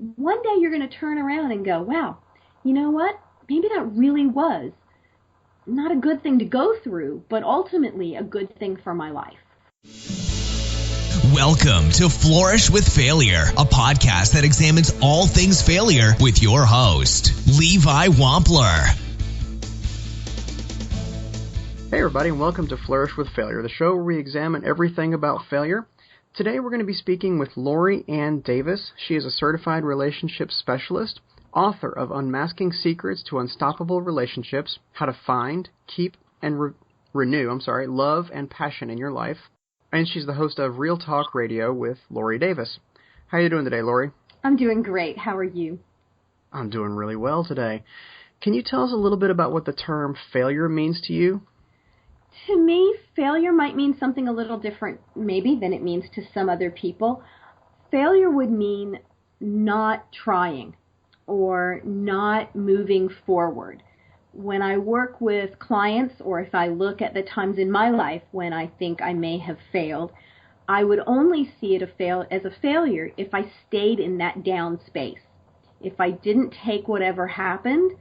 one day you're going to turn around and go, wow, you know what? Maybe that really was not a good thing to go through, but ultimately a good thing for my life. Welcome to Flourish With Failure, a podcast that examines all things failure with your host, Levi Wampler. Hey everybody, and welcome to Flourish With Failure, the show where we examine everything about failure. Today we're going to be speaking with Lori Ann Davis. She is a certified relationship specialist, author of Unmasking Secrets to Unstoppable Relationships, How to Find, Keep, and Renew love and passion in your life. And she's the host of Real Talk Radio with Lori Davis. How are you doing today, Lori? I'm doing great. How are you? I'm doing really well today. Can you tell us a little bit about what the term failure means to you? To me, failure might mean something a little different maybe than it means to some other people. Failure would mean not trying or not moving forward. When I work with clients, or if I look at the times in my life when I think I may have failed, I would only see it as a failure if I stayed in that down space. If I didn't take whatever happened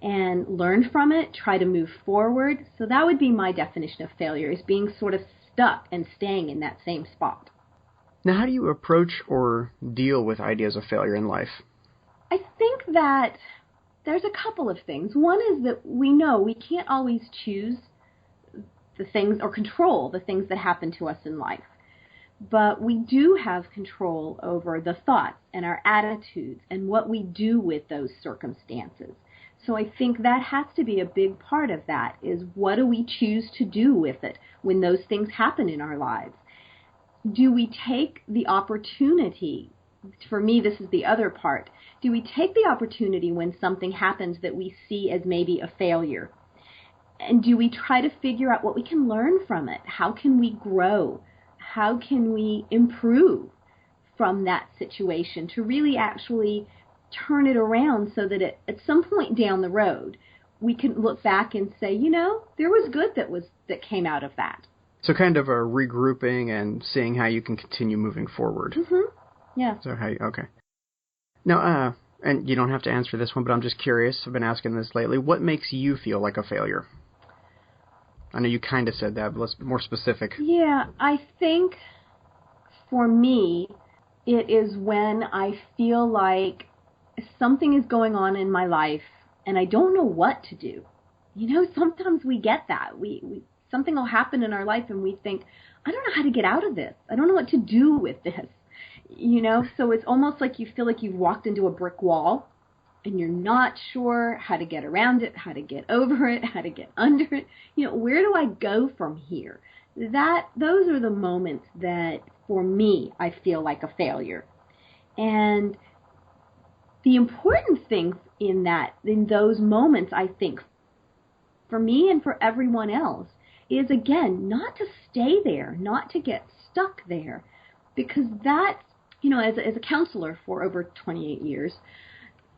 and learn from it, try to move forward. So that would be my definition of failure, is being sort of stuck and staying in that same spot. Now, how do you approach or deal with ideas of failure in life? I think that there's a couple of things. One is that we know we can't always choose the things or control the things that happen to us in life. But we do have control over the thoughts and our attitudes and what we do with those circumstances. So I think that has to be a big part of that, is what do we choose to do with it when those things happen in our lives? Do we take the opportunity? For me, this is the other part. Do we take the opportunity when something happens that we see as maybe a failure? And do we try to figure out what we can learn from it? How can we grow? How can we improve from that situation to really actually turn it around so that at some point down the road, we can look back and say, you know, there was good that came out of that. So kind of a regrouping and seeing how you can continue moving forward. Mm-hmm. Yeah. So okay. Now, and you don't have to answer this one, but I'm just curious. I've been asking this lately. What makes you feel like a failure? I know you kind of said that, but let's be more specific. Yeah, I think for me, it is when I feel like something is going on in my life and I don't know what to do. You know, sometimes we get that. We something will happen in our life and we think, I don't know how to get out of this. I don't know what to do with this. You know, so it's almost like you feel like you've walked into a brick wall and you're not sure how to get around it, how to get over it, how to get under it. You know, where do I go from here? Those are the moments that, for me, I feel like a failure. And the important thing in those moments, I think, for me and for everyone else, is, again, not to stay there, not to get stuck there. Because that's, you know, as a counselor for over 28 years,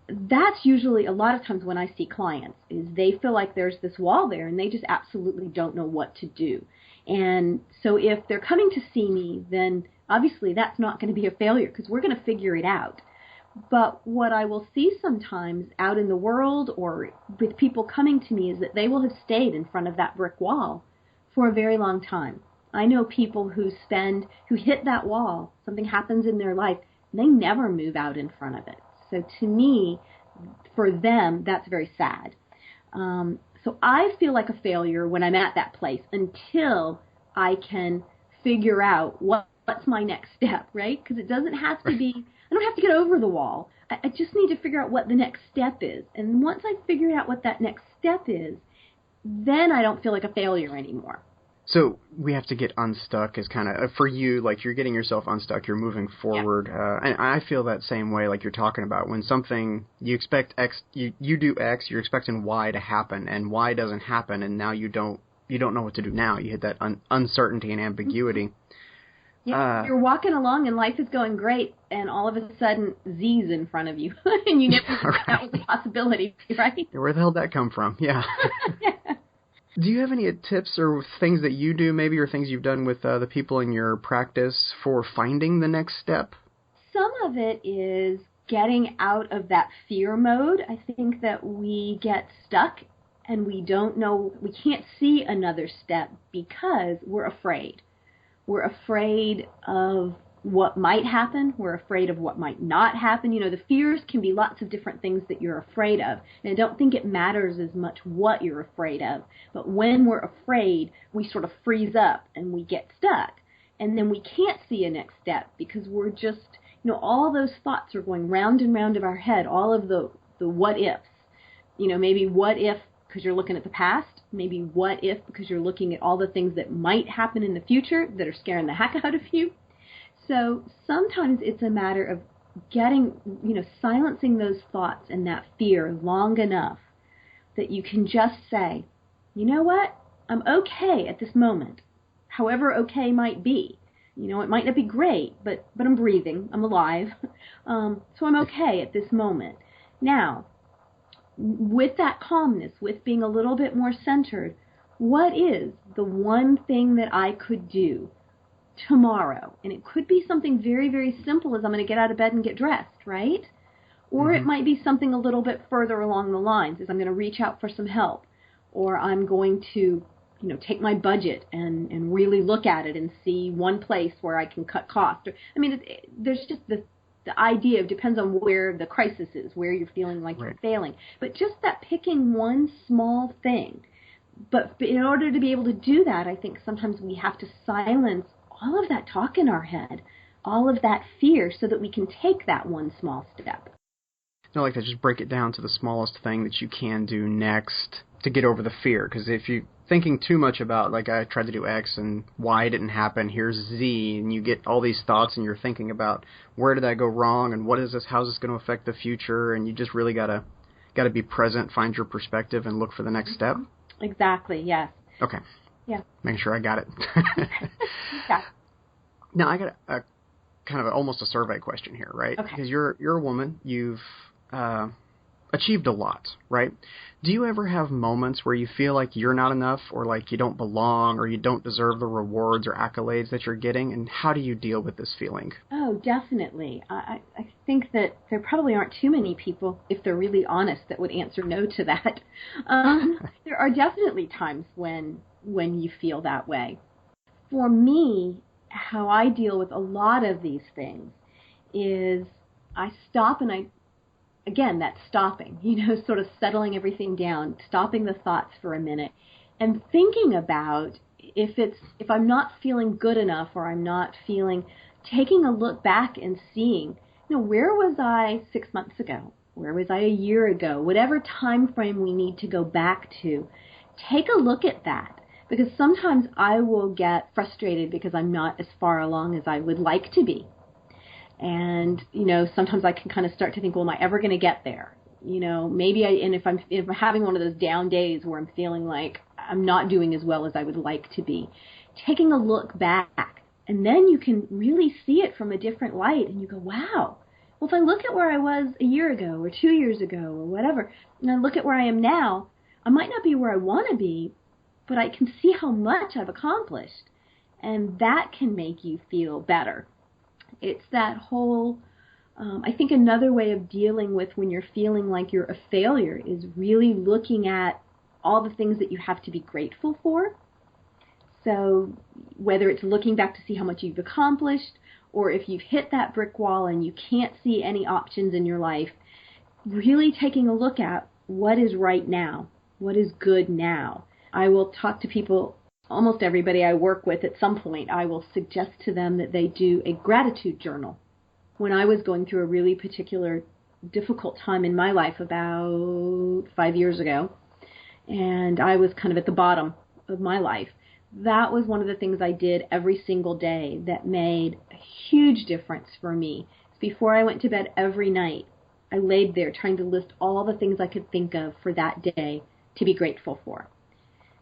that's usually a lot of times when I see clients, is they feel like there's this wall there and they just absolutely don't know what to do. And so if they're coming to see me, then obviously that's not going to be a failure because we're going to figure it out. But what I will see sometimes out in the world or with people coming to me is that they will have stayed in front of that brick wall for a very long time. I know people who hit that wall, something happens in their life, and they never move out in front of it. So to me, for them, that's very sad. So I feel like a failure when I'm at that place until I can figure out what's my next step, right? Because it doesn't have to be, I don't have to get over the wall. I just need to figure out what the next step is. And once I figure out what that next step is, then I don't feel like a failure anymore. So we have to get unstuck is kind of, for you, like you're getting yourself unstuck, you're moving forward. Yeah. And I feel that same way like you're talking about. When something, you expect X, you do X, you're expecting Y to happen, and Y doesn't happen, and now you don't know what to do now. You hit that uncertainty and ambiguity. Yeah, you're walking along and life is going great, and all of a sudden Z's in front of you, and you never thought that was a possibility, right? Where the hell did that come from? Yeah. Yeah. Do you have any tips or things that you do maybe, or things you've done with the people in your practice for finding the next step? Some of it is getting out of that fear mode. I think that we get stuck and we don't know, we can't see another step because we're afraid. We're afraid of what might happen. We're afraid of what might not happen. You know, the fears can be lots of different things that you're afraid of. And I don't think it matters as much what you're afraid of. But when we're afraid, we sort of freeze up and we get stuck. And then we can't see a next step because we're just, you know, all those thoughts are going round and round of our head, all of the what ifs. You know, maybe what if because you're looking at the past, maybe what if because you're looking at all the things that might happen in the future that are scaring the heck out of you. So sometimes it's a matter of getting, you know, silencing those thoughts and that fear long enough that you can just say, you know what, I'm okay at this moment, however okay might be. You know, it might not be great, but I'm breathing, I'm alive, so I'm okay at this moment. Now, with that calmness, with being a little bit more centered, what is the one thing that I could do tomorrow? And it could be something very, very simple as I'm going to get out of bed and get dressed, right? Or it might be something a little bit further along the lines as I'm going to reach out for some help, or I'm going to, you know, take my budget and really look at it and see one place where I can cut costs. I mean, there's just the idea of depends on where the crisis is, where you're feeling like you're failing. But just that picking one small thing. But in order to be able to do that, I think sometimes we have to silence all of that talk in our head, all of that fear, so that we can take that one small step. No, like that, just break it down to the smallest thing that you can do next to get over the fear. Because if you're thinking too much about, like, I tried to do X and Y didn't happen, here's Z, and you get all these thoughts and you're thinking about where did I go wrong and what is this, how's this going to affect the future, and you just really gotta be present, find your perspective, and look for the next step. Exactly, yes. Okay. Yeah. Making sure I got it. Okay. Now, I got a kind of almost a survey question here, right? Okay. Because you're a woman, you've achieved a lot, right? Do you ever have moments where you feel like you're not enough, or like you don't belong, or you don't deserve the rewards or accolades that you're getting? And how do you deal with this feeling? Oh, definitely. I think that there probably aren't too many people, if they're really honest, that would answer no to that. There are definitely times when you feel that way. For me, how I deal with a lot of these things is I stop and again, that's stopping, you know, sort of settling everything down, stopping the thoughts for a minute and thinking about if I'm not feeling good enough, or I'm not feeling, taking a look back and seeing, you know, where was I 6 months ago? Where was I a year ago? Whatever time frame we need to go back to, take a look at that. Because sometimes I will get frustrated because I'm not as far along as I would like to be. And, you know, sometimes I can kind of start to think, well, am I ever going to get there? You know, maybe if I'm having one of those down days where I'm feeling like I'm not doing as well as I would like to be, taking a look back, and then you can really see it from a different light, and you go, wow, well, if I look at where I was a year ago or 2 years ago or whatever, and I look at where I am now, I might not be where I want to be, but I can see how much I've accomplished, and that can make you feel better. It's that whole, I think another way of dealing with when you're feeling like you're a failure is really looking at all the things that you have to be grateful for. So whether it's looking back to see how much you've accomplished, or if you've hit that brick wall and you can't see any options in your life, really taking a look at what is right now, what is good now. I will talk to people, almost everybody I work with at some point, I will suggest to them that they do a gratitude journal. When I was going through a really particular difficult time in my life about 5 years ago, and I was kind of at the bottom of my life, that was one of the things I did every single day that made a huge difference for me. Before I went to bed every night, I laid there trying to list all the things I could think of for that day to be grateful for.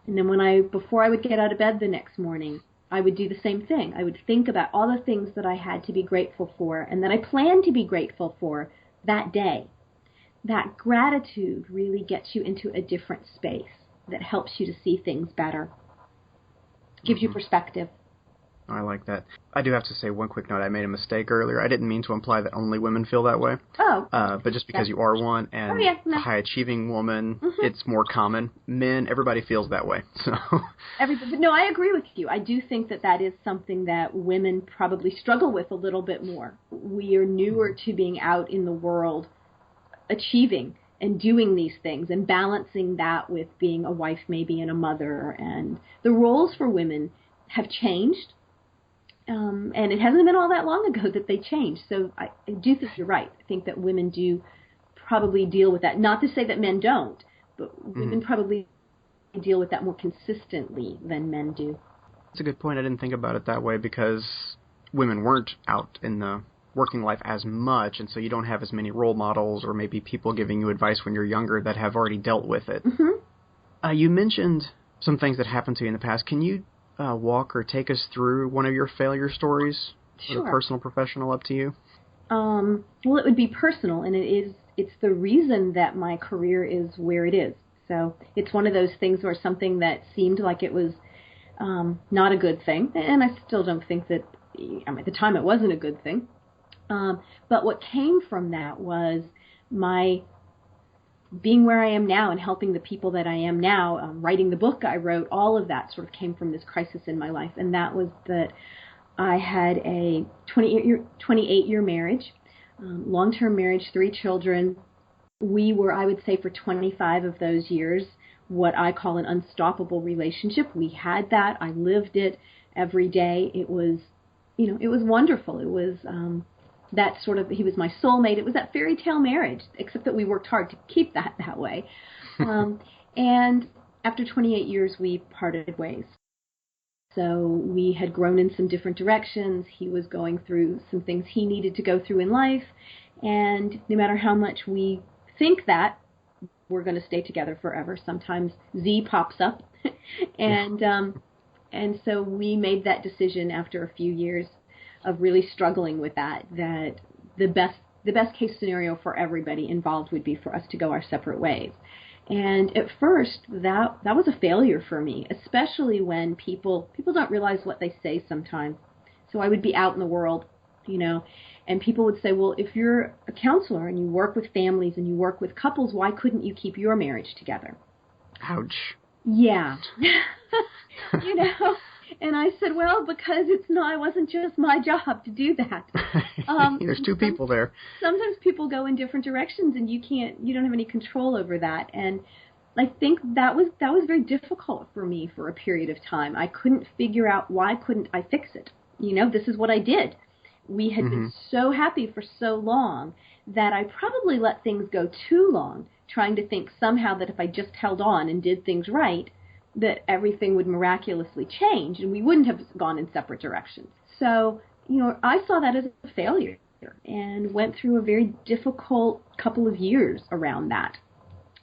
And then before I would get out of bed the next morning, I would do the same thing. I would think about all the things that I had to be grateful for and that I planned to be grateful for that day. That gratitude really gets you into a different space that helps you to see things better, gives you perspective. I like that. I do have to say one quick note. I made a mistake earlier. I didn't mean to imply that only women feel that way. Oh. But just because you are one and a high-achieving woman, it's more common. Men, everybody feels that way. So. No, I agree with you. I do think that is something that women probably struggle with a little bit more. We are newer to being out in the world, achieving and doing these things and balancing that with being a wife maybe and a mother. And the roles for women have changed. And it hasn't been all that long ago that they changed. So I do think you're right. I think that women do probably deal with that. Not to say that men don't, but women probably deal with that more consistently than men do. That's a good point. I didn't think about it that way because women weren't out in the working life as much, and so you don't have as many role models or maybe people giving you advice when you're younger that have already dealt with it. You mentioned some things that happened to you in the past. Can you walk or take us through one of your failure stories? Sure. Whether personal, professional, up to you. Well, it would be personal, and it's the reason that my career is where it is. So it's one of those things where something that seemed like it was not a good thing, and I still don't think that, at the time it wasn't a good thing. But what came from that was my being where I am now and helping the people that I am now, writing the book I wrote, all of that sort of came from this crisis in my life. And that was that I had a 28-year marriage, long-term marriage, 3 children. We were, I would say, for 25 of those years, what I call an unstoppable relationship. We had that. I lived it every day. It was, it was wonderful. It was that sort of, he was my soulmate. It was that fairy tale marriage, except that we worked hard to keep that way. And after 28 years, we parted ways. So we had grown in some different directions. He was going through some things he needed to go through in life. And no matter how much we think that we're going to stay together forever, sometimes Z pops up. And so we made that decision after a few years of really struggling with that the best case scenario for everybody involved would be for us to go our separate ways. And at first, that was a failure for me, especially when people don't realize what they say sometimes. So I would be out in the world, and people would say, well, if you're a counselor and you work with families and you work with couples, why couldn't you keep your marriage together? Ouch. Yeah. And I said, well, because it wasn't just my job to do that. There's 2 people there. Sometimes people go in different directions and you don't have any control over that. And I think that was very difficult for me for a period of time. I couldn't figure out why couldn't I fix it. This is what I did. We had been so happy for so long that I probably let things go too long, trying to think somehow that if I just held on and did things right, that everything would miraculously change and we wouldn't have gone in separate directions. So, I saw that as a failure and went through a very difficult couple of years around that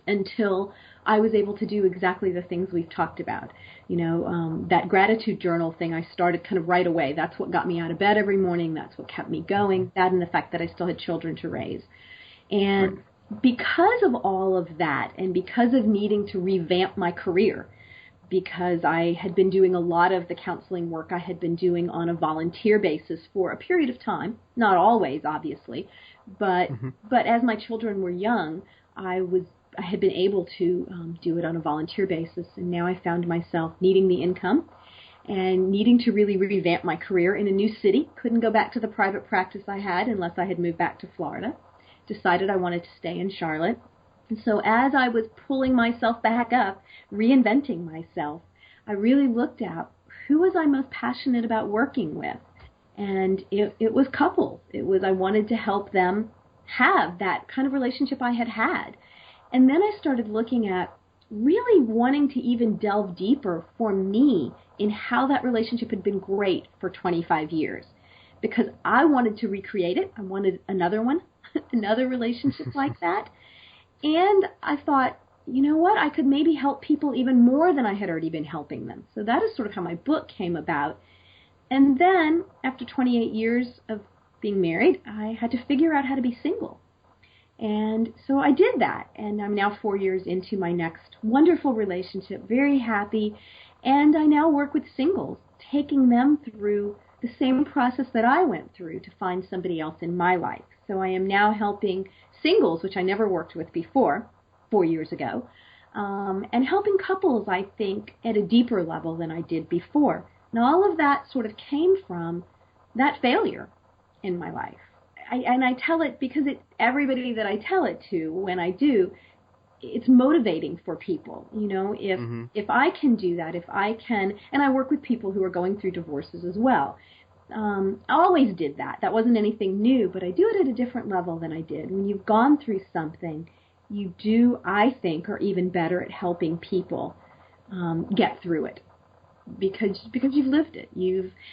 until I was able to do exactly the things we've talked about. That gratitude journal thing I started kind of right away. That's what got me out of bed every morning. That's what kept me going. That and the fact that I still had children to raise. And because of all of that and because of needing to revamp my career, because I had been doing a lot of the counseling work I had been doing on a volunteer basis for a period of time, not always, obviously, but as my children were young, I had been able to do it on a volunteer basis, and now I found myself needing the income and needing to really revamp my career in a new city. Couldn't go back to the private practice I had unless I had moved back to Florida. Decided I wanted to stay in Charlotte. And so as I was pulling myself back up, reinventing myself, I really looked at who was I most passionate about working with. And it was couples. I wanted to help them have that kind of relationship I had had. And then I started looking at really wanting to even delve deeper for me in how that relationship had been great for 25 years. Because I wanted to recreate it. I wanted another one, another relationship like that. And I thought, you know what, I could maybe help people even more than I had already been helping them. So that is sort of how my book came about. And then, after 28 years of being married, I had to figure out how to be single. And so I did that. And I'm now 4 years into my next wonderful relationship, very happy. And I now work with singles taking them through the same process that I went through to find somebody else in my life. So I am now helping singles, which I never worked with before, 4 years ago, and helping couples, I think, at a deeper level than I did before. Now, all of that sort of came from that failure in my life. And I tell it because everybody that I tell it to, when I do, it's motivating for people. You know, if I can do that, if I can, and I work with people who are going through divorces as well. I always did that. That wasn't anything new, but I do it at a different level than I did. When you've gone through something, you do, I think, are even better at helping people get through it. Because you've lived it,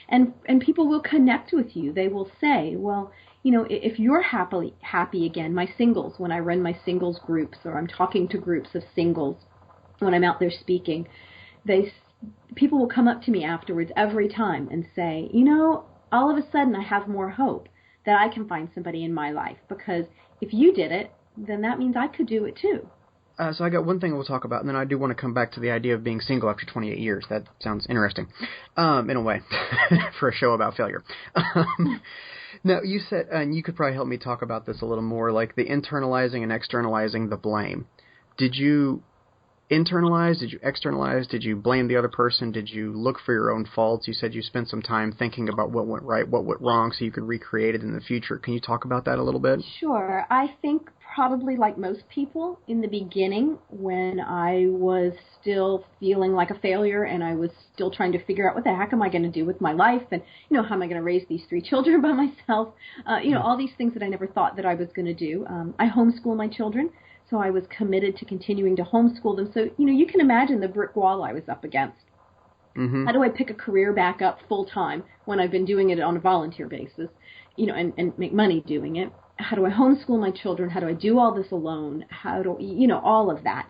and people will connect with you. They will say, well, you know, if you're happy again, my singles, when I run my singles groups, or I'm talking to groups of singles when I'm out there speaking, people will come up to me afterwards every time and say, you know, all of a sudden I have more hope that I can find somebody in my life, because if you did it, then that means I could do it too. So I got one thing we'll talk about, and then I do want to come back to the idea of being single after 28 years. That sounds interesting, in a way, for a show about failure. Now, you said, and you could probably help me talk about this a little more, like the internalizing and externalizing the blame. Did you internalize? Did you externalize? Did you blame the other person? Did you look for your own faults? You said you spent some time thinking about what went right, what went wrong, so you could recreate it in the future. Can you talk about that a little bit? Sure. I think probably like most people in the beginning, when I was still feeling like a failure and I was still trying to figure out what the heck am I going to do with my life, and, you know, how am I going to raise these 3 children by myself, you know, all these things that I never thought that I was going to do. I homeschool my children, so I was committed to continuing to homeschool them. So, you know, you can imagine the brick wall I was up against. How do I pick a career back up full time when I've been doing it on a volunteer basis, you know, and make money doing it? How do I homeschool my children? How do I do all this alone? How do, you know, all of that.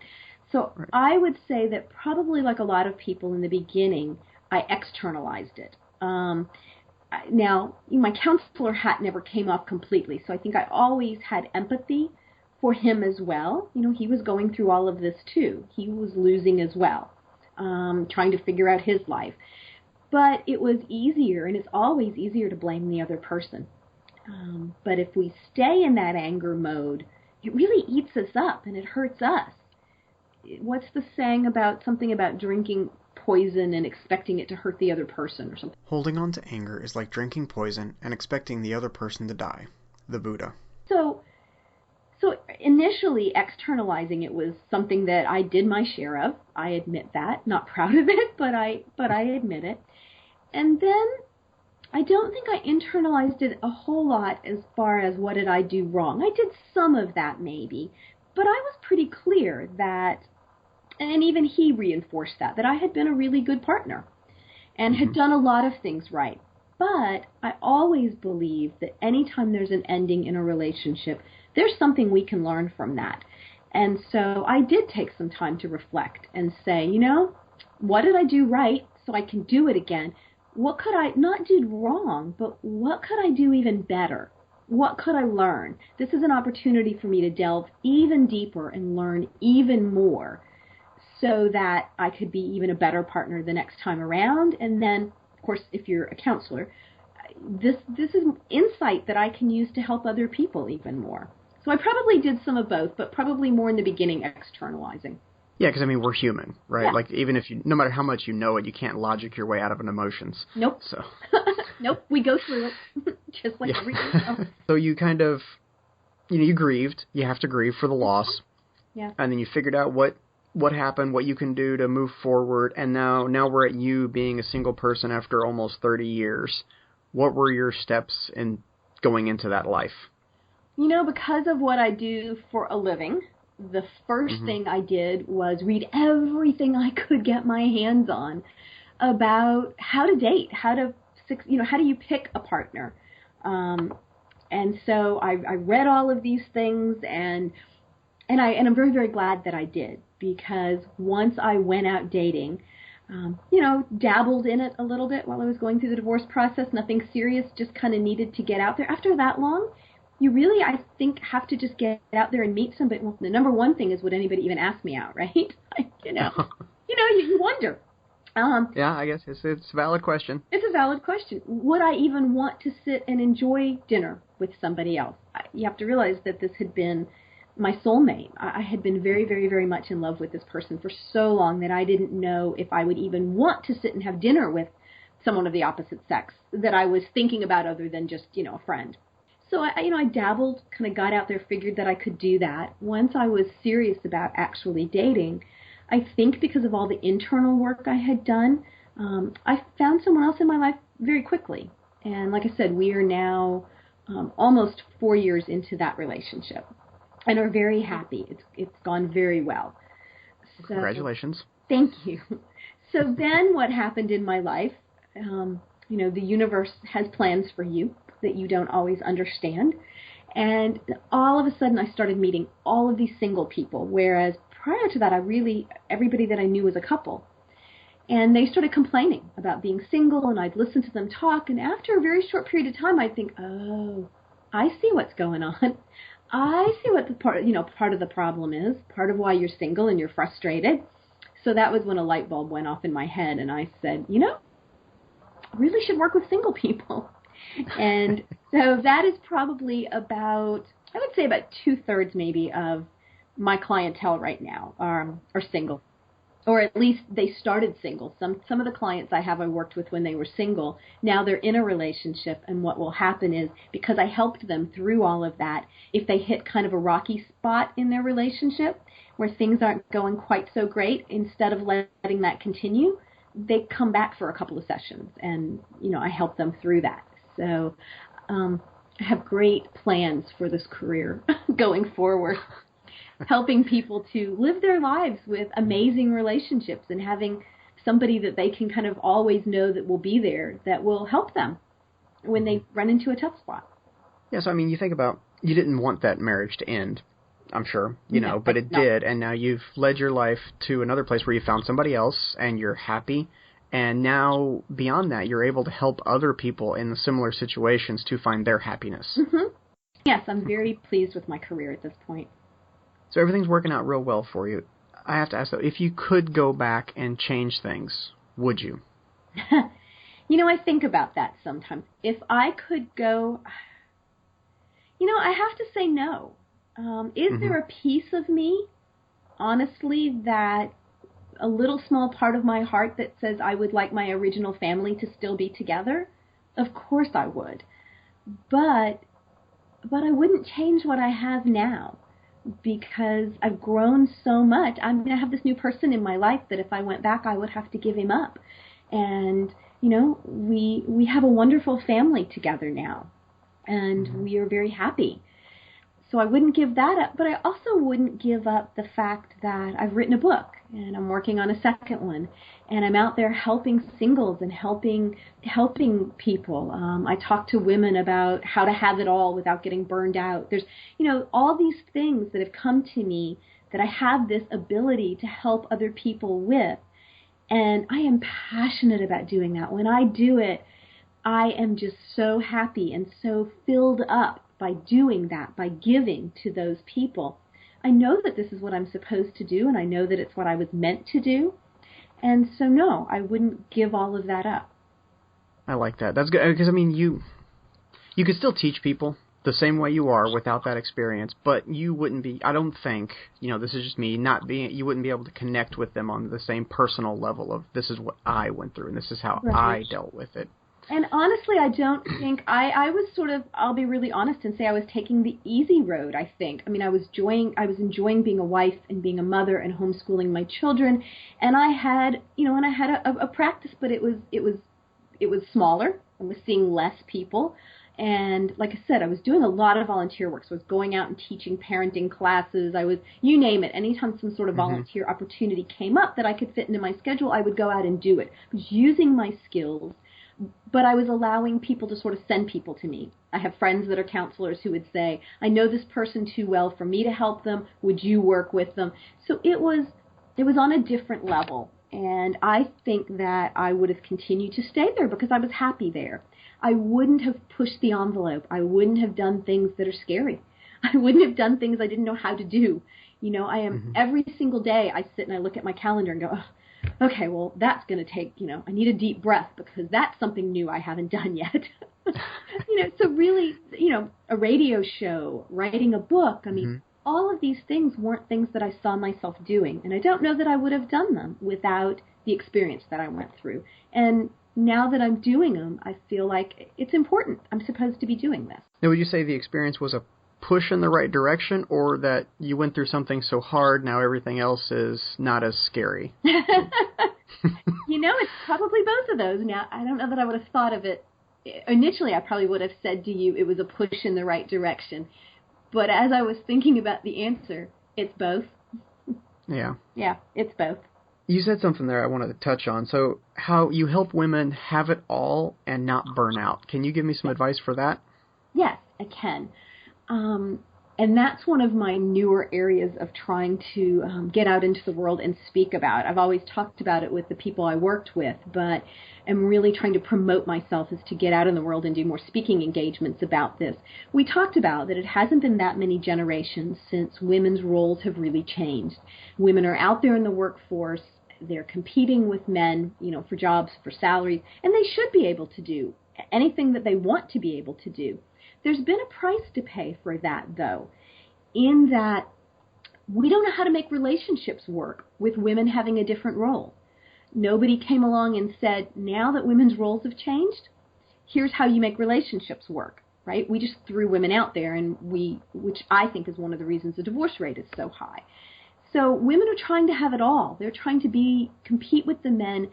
So right. I would say that probably like a lot of people in the beginning, I externalized it. Now, my counselor hat never came off completely, so I think I always had empathy for him as well. You know, he was going through all of this too. He was losing as well, trying to figure out his life. But it was easier, and it's always easier to blame the other person. But if we stay in that anger mode, it really eats us up and it hurts us. What's the saying about something about drinking poison and expecting it to hurt the other person or something? Holding on to anger is like drinking poison and expecting the other person to die. The Buddha. So initially externalizing it was something that I did my share of. I admit that. Not proud of it, but I admit it. And then I don't think I internalized it a whole lot as far as what did I do wrong. I did some of that maybe, but I was pretty clear that, and even he reinforced that I had been a really good partner and had done a lot of things right. But I always believe that anytime there's an ending in a relationship, there's something we can learn from that. And so I did take some time to reflect and say, you know, what did I do right so I can do it again? What could I not do wrong, but what could I do even better? What could I learn? This is an opportunity for me to delve even deeper and learn even more so that I could be even a better partner the next time around. And then, of course, if you're a counselor, this is insight that I can use to help other people even more. So I probably did some of both, but probably more in the beginning externalizing. Yeah, because, I mean, we're human, right? Yeah. Like, even if no matter how much you know it, you can't logic your way out of an emotions. Nope. So. Nope, we go through it, just like everything else. So you kind of, you grieved. You have to grieve for the loss. Yeah. And then you figured out what happened, what you can do to move forward, and now we're at you being a single person after almost 30 years. What were your steps in going into that life? You know, because of what I do for a living, the first thing I did was read everything I could get my hands on about how to date, how do you pick a partner? And so I read all of these things, and I'm very, very glad that I did, because once I went out dating, dabbled in it a little bit while I was going through the divorce process, nothing serious, just kind of needed to get out there. After that long, you really, I think, have to just get out there and meet somebody. Well, the number one thing is, would anybody even ask me out, right? You wonder. Yeah, I guess it's a valid question. It's a valid question. Would I even want to sit and enjoy dinner with somebody else? You have to realize that this had been my soulmate. I had been very, very, very much in love with this person for so long that I didn't know if I would even want to sit and have dinner with someone of the opposite sex that I was thinking about other than just, a friend. So I dabbled, kind of got out there, figured that I could do that. Once I was serious about actually dating, I think because of all the internal work I had done, I found someone else in my life very quickly. And like I said, we are now almost 4 years into that relationship and are very happy. It's gone very well. So, congratulations. Thank you. So then what happened in my life, the universe has plans for you that you don't always understand. And all of a sudden I started meeting all of these single people, whereas prior to that, everybody that I knew was a couple. And they started complaining about being single, and I'd listen to them talk, and after a very short period of time, I'd think, oh, I see what's going on. I see what the part of the problem is, part of why you're single and you're frustrated. So that was when a light bulb went off in my head, and I said, I really should work with single people. And so that is probably about 2/3 maybe of my clientele right now are single, or at least they started single. Some of the clients I worked with when they were single, now they're in a relationship, and what will happen is, because I helped them through all of that, if they hit kind of a rocky spot in their relationship where things aren't going quite so great, instead of letting that continue, they come back for a couple of sessions, and I help them through that. So I have great plans for this career going forward. Helping people to live their lives with amazing relationships and having somebody that they can kind of always know that will be there, that will help them when they run into a tough spot. Yes, I mean, you think about, you didn't want that marriage to end, I'm sure, but it did, and now you've led your life to another place where you found somebody else and you're happy, and now beyond that, you're able to help other people in similar situations to find their happiness. Mm-hmm. Yes, I'm very pleased with my career at this point. So everything's working out real well for you. I have to ask, though, if you could go back and change things, would you? I think about that sometimes. If I could go, I have to say no. Is there a piece of me, honestly, that a little small part of my heart that says I would like my original family to still be together? Of course I would. But I wouldn't change what I have now, because I've grown so much. I have this new person in my life that if I went back, I would have to give him up. And, we have a wonderful family together now, and we are very happy. So I wouldn't give that up, but I also wouldn't give up the fact that I've written a book, and I'm working on a second one, and I'm out there helping singles and helping people. I talk to women about how to have it all without getting burned out. There's, all these things that have come to me that I have this ability to help other people with, and I am passionate about doing that. When I do it, I am just so happy and so filled up by doing that, by giving to those people. I know that this is what I'm supposed to do, and I know that it's what I was meant to do. And so, no, I wouldn't give all of that up. I like that. That's good, because, you could still teach people the same way you are without that experience, but you wouldn't be, I don't think, this is just me, you wouldn't be able to connect with them on the same personal level of, this is what I went through, and this is how I dealt with it. And honestly, I don't think, I was sort of, I'll be really honest and say I was taking the easy road, I think. I was enjoying being a wife and being a mother and homeschooling my children. And I had, a practice, but it was smaller. I was seeing less people. And like I said, I was doing a lot of volunteer work. So I was going out and teaching parenting classes. I was, you name it, anytime some sort of volunteer opportunity came up that I could fit into my schedule, I would go out and do it. I was using my skills, but I was allowing people to sort of send people to me. I have friends that are counselors who would say, I know this person too well for me to help them. Would you work with them? So it was on a different level. And I think that I would have continued to stay there because I was happy there. I wouldn't have pushed the envelope. I wouldn't have done things that are scary. I wouldn't have done things I didn't know how to do. I am every single day I sit and I look at my calendar and go, oh, okay, well, that's going to take, I need a deep breath because that's something new I haven't done yet. So really, a radio show, writing a book, all of these things weren't things that I saw myself doing. And I don't know that I would have done them without the experience that I went through. And now that I'm doing them, I feel like it's important. I'm supposed to be doing this. Now, would you say the experience was a push in the right direction, or that you went through something so hard, now everything else is not as scary? It's probably both of those. Now, I don't know that I would have thought of it. Initially, I probably would have said to you it was a push in the right direction. But as I was thinking about the answer, it's both. Yeah. Yeah, it's both. You said something there I wanted to touch on. So how you help women have it all and not burn out. Can you give me some advice for that? Yes, I can. And that's one of my newer areas of trying to get out into the world and speak about. I've always talked about it with the people I worked with, but I'm really trying to promote myself as to get out in the world and do more speaking engagements about this. We talked about that it hasn't been that many generations since women's roles have really changed. Women are out there in the workforce. They're competing with men, for jobs, for salaries, and they should be able to do anything that they want to be able to do. There's been a price to pay for that, though, in that we don't know how to make relationships work with women having a different role. Nobody came along and said, now that women's roles have changed, here's how you make relationships work, right? We just threw women out there, which I think is one of the reasons the divorce rate is so high. So women are trying to have it all. They're trying to compete with the men,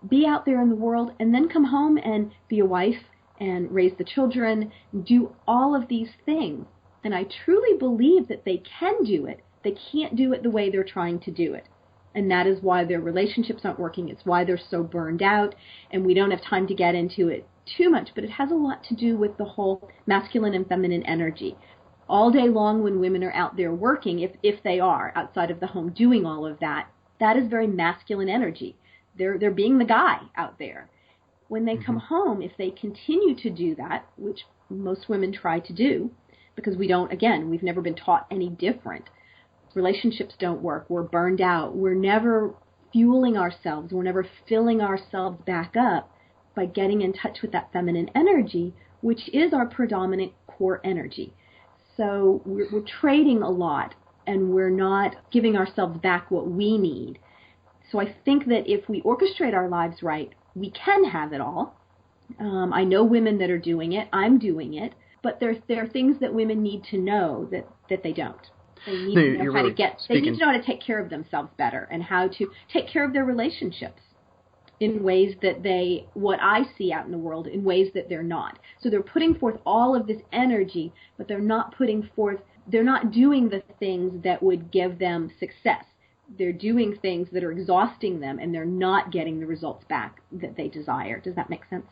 be out there in the world, and then come home and be a wife and raise the children, do all of these things. And I truly believe that they can do it. They can't do it the way they're trying to do it. And that is why their relationships aren't working. It's why they're so burned out. And we don't have time to get into it too much, but it has a lot to do with the whole masculine and feminine energy. All day long when women are out there working, if they are outside of the home doing all of that, that is very masculine energy. They're being the guy out there. When they come home, if they continue to do that, which most women try to do, because we've never been taught any different. Relationships don't work. We're burned out. We're never fueling ourselves. We're never filling ourselves back up by getting in touch with that feminine energy, which is our predominant core energy. So we're trading a lot, and we're not giving ourselves back what we need. So I think that if we orchestrate our lives right, we can have it all. I know women that are doing it. I'm doing it. But there are things that women need to know that they don't. They need to know how to they need to know how to take care of themselves better and how to take care of their relationships in ways that what I see out in the world, in ways that they're not. So they're putting forth all of this energy, but they're not doing the things that would give them success. They're doing things that are exhausting them, and they're not getting the results back that they desire. Does that make sense?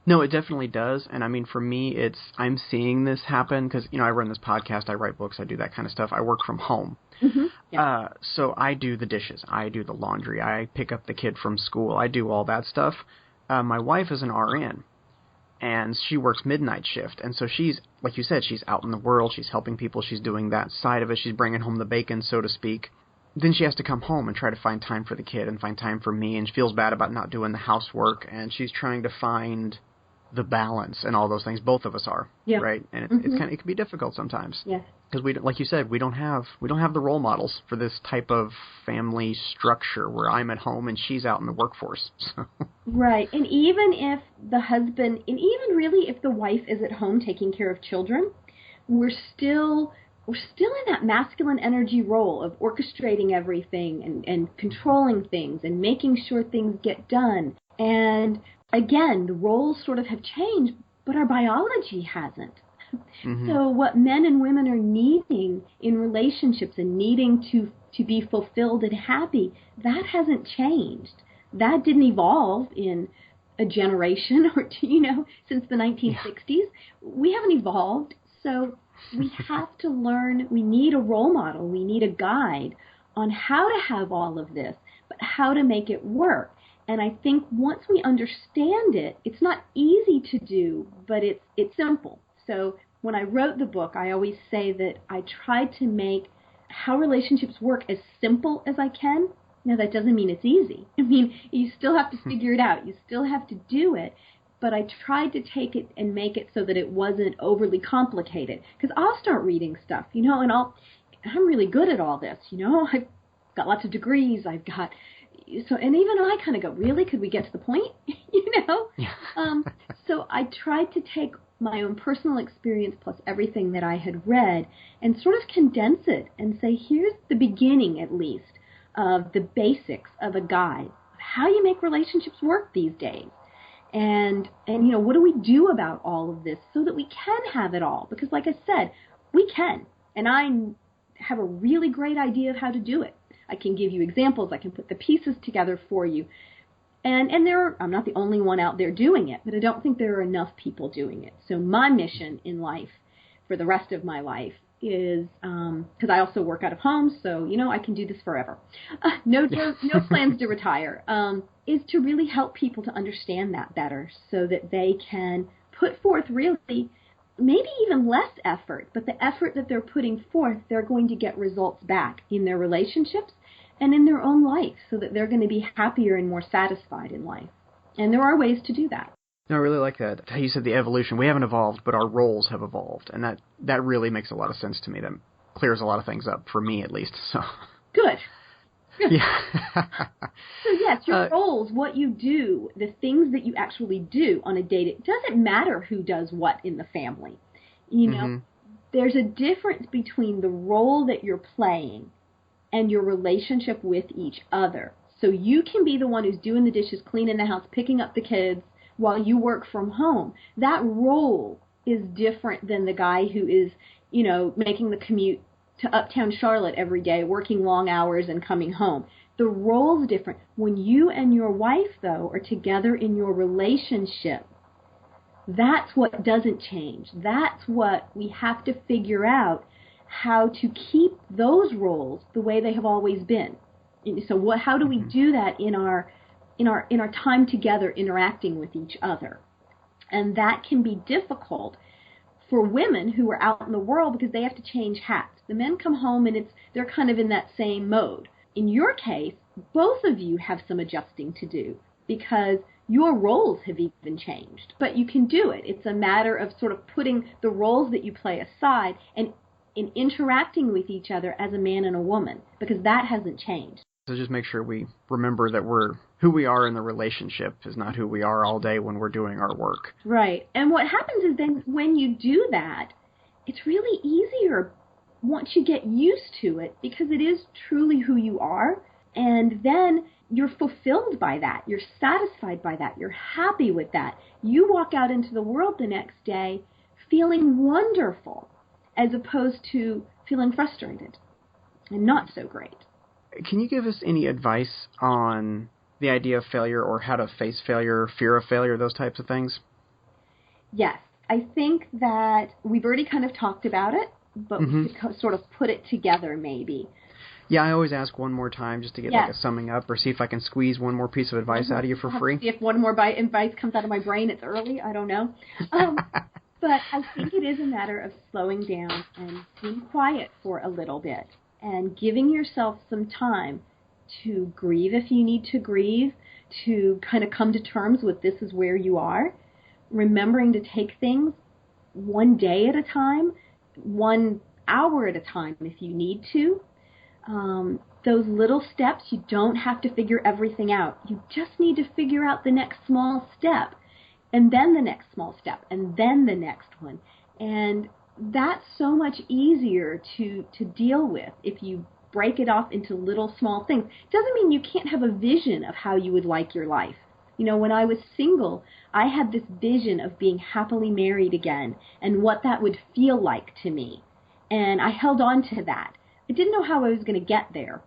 No, it definitely does. And for me, I'm seeing this happen because, I run this podcast, I write books, I do that kind of stuff. I work from home. Mm-hmm. Yeah. So I do the dishes, I do the laundry, I pick up the kid from school, I do all that stuff. My wife is an RN, and she works midnight shift. And so she's, like you said, she's out in the world, she's helping people, she's doing that side of it, she's bringing home the bacon, so to speak. Then she has to come home and try to find time for the kid and find time for me, and she feels bad about not doing the housework, and she's trying to find the balance and all those things. Both of us are, right? And it can be difficult sometimes. Yes. Because like you said, we don't have the role models for this type of family structure where I'm at home and she's out in the workforce. So. Right. And even if the husband, and even really if the wife is at home taking care of children, we're still in that masculine energy role of orchestrating everything and controlling things and making sure things get done. And again, the roles sort of have changed, but our biology hasn't. Mm-hmm. So what men and women are needing in relationships and needing to be fulfilled and happy, that hasn't changed. That didn't evolve in a generation or two, since the 1960s. Yeah. We haven't evolved. So we have to learn. We need a role model. We need a guide on how to have all of this, but how to make it work. And I think once we understand it, it's not easy to do, but it's simple. So when I wrote the book, I always say that I tried to make how relationships work as simple as I can, Now, that doesn't mean it's easy. I mean, you still have to figure it out. You still have to do it. But I tried to take it and make it so that it wasn't overly complicated. Because I'll start reading stuff, and I'm really good at all this, I've got lots of degrees, and even I kind of go, really? Could we get to the point? So I tried to take my own personal experience plus everything that I had read and sort of condense it and say, here's the beginning, at least, of the basics of a guide of how you make relationships work these days. And what do we do about all of this so that we can have it all? Because like I said, we can. And I have a really great idea of how to do it. I can give you examples. I can put the pieces together for you. And I'm not the only one out there doing it, but I don't think there are enough people doing it. So my mission in life for the rest of my life is, because I also work out of home, so, I can do this forever. No plans to retire, is to really help people to understand that better so that they can put forth really maybe even less effort, but the effort that they're putting forth, they're going to get results back in their relationships and in their own life so that they're going to be happier and more satisfied in life. And there are ways to do that. No, I really like that. How you said the evolution. We haven't evolved, but our roles have evolved. And that really makes a lot of sense to me. That clears a lot of things up, for me at least. So Good. Yeah. So yes, your roles, what you do, the things that you actually do on a day-to-day, it doesn't matter who does what in the family. There's a difference between the role that you're playing and your relationship with each other. So you can be the one who's doing the dishes, cleaning the house, picking up the kids while you work from home. That role is different than the guy who is, making the commute to uptown Charlotte every day, working long hours and coming home. The role's different. When you and your wife, though, are together in your relationship, that's what doesn't change. That's what we have to figure out, how to keep those roles the way they have always been. So how do we do that in our time together interacting with each other? And that can be difficult for women who are out in the world because they have to change hats. The men come home and they're kind of in that same mode. In your case, both of you have some adjusting to do because your roles have even changed. But you can do it. It's a matter of sort of putting the roles that you play aside and in interacting with each other as a man and a woman, because that hasn't changed. So just make sure we remember that who we are in the relationship is not who we are all day when we're doing our work. Right. And what happens is then when you do that, it's really easier once you get used to it because it is truly who you are. And then you're fulfilled by that. You're satisfied by that. You're happy with that. You walk out into the world the next day feeling wonderful as opposed to feeling frustrated and not so great. Can you give us any advice on the idea of failure or how to face failure, fear of failure, those types of things? Yes. I think that we've already kind of talked about it, but we could sort of put it together maybe. Yeah, I always ask one more time just to get like a summing up or see if I can squeeze one more piece of advice out of you for free. See if one more advice comes out of my brain. It's early. I don't know. But I think it is a matter of slowing down and being quiet for a little bit and giving yourself some time to grieve if you need to grieve, to kind of come to terms with this is where you are, remembering to take things one day at a time, 1 hour at a time if you need to. Those little steps, you don't have to figure everything out. You just need to figure out the next small step, and then the next small step, and then the next one. And that's so much easier to deal with if you break it off into little small things. It doesn't mean you can't have a vision of how you would like your life. When I was single, I had this vision of being happily married again and what that would feel like to me. And I held on to that. I didn't know how I was going to get there,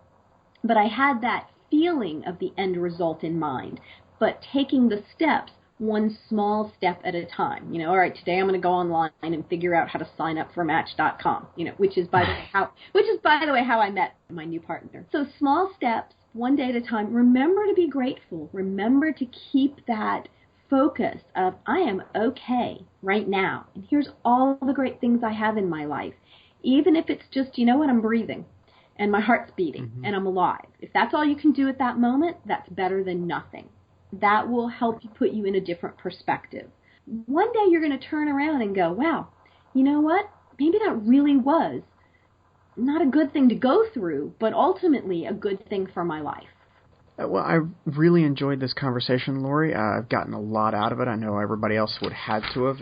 but I had that feeling of the end result in mind, but taking the steps one small step at a time. All right, today I'm going to go online and figure out how to sign up for Match.com, which is by the way how I met my new partner. So small steps, one day at a time. Remember to be grateful. Remember to keep that focus of I am okay right now, and here's all the great things I have in my life. Even if it's just, I'm breathing. and my heart's beating and I'm alive. If that's all you can do at that moment, that's better than nothing. That will help you put you in a different perspective. One day you're going to turn around and go, wow, you know what? Maybe that really was not a good thing to go through, but ultimately a good thing for my life. Well, I really enjoyed this conversation, Lori. I've gotten a lot out of it. I know everybody else would have to have.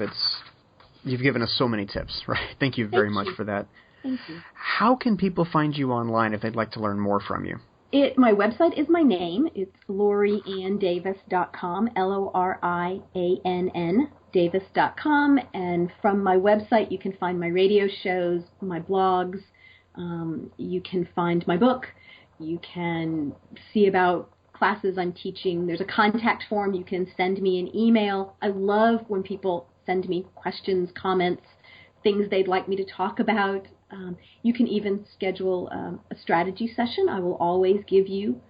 You've given us so many tips, right? Thank you very much for that. Thank you. How can people find you online if they'd like to learn more from you? My website is my name. It's LoriAnnDavis.com, LORIANN Davis.com. And from my website, you can find my radio shows, my blogs. You can find my book. You can see about classes I'm teaching. There's a contact form. You can send me an email. I love when people send me questions, comments, things they'd like me to talk about. You can even schedule a strategy session. I will always give you,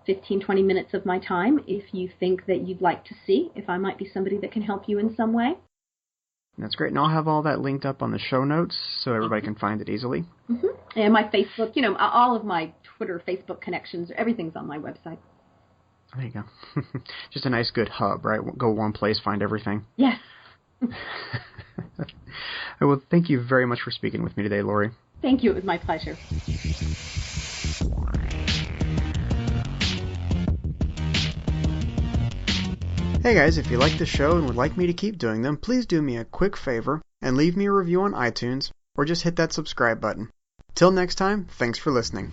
15, 20 minutes of my time if you think that you'd like to see if I might be somebody that can help you in some way. That's great. And I'll have all that linked up on the show notes so everybody can find it easily. Mm-hmm. And my Facebook, all of my Twitter, Facebook connections, everything's on my website. There you go. Just a nice, good hub, right? Go one place, find everything. Yes. Well, thank you very much for speaking with me today, Lori. Thank you. It was my pleasure. Hey guys, if you like the show and would like me to keep doing them, please do me a quick favor and leave me a review on iTunes or just hit that subscribe button. Till next time, thanks for listening.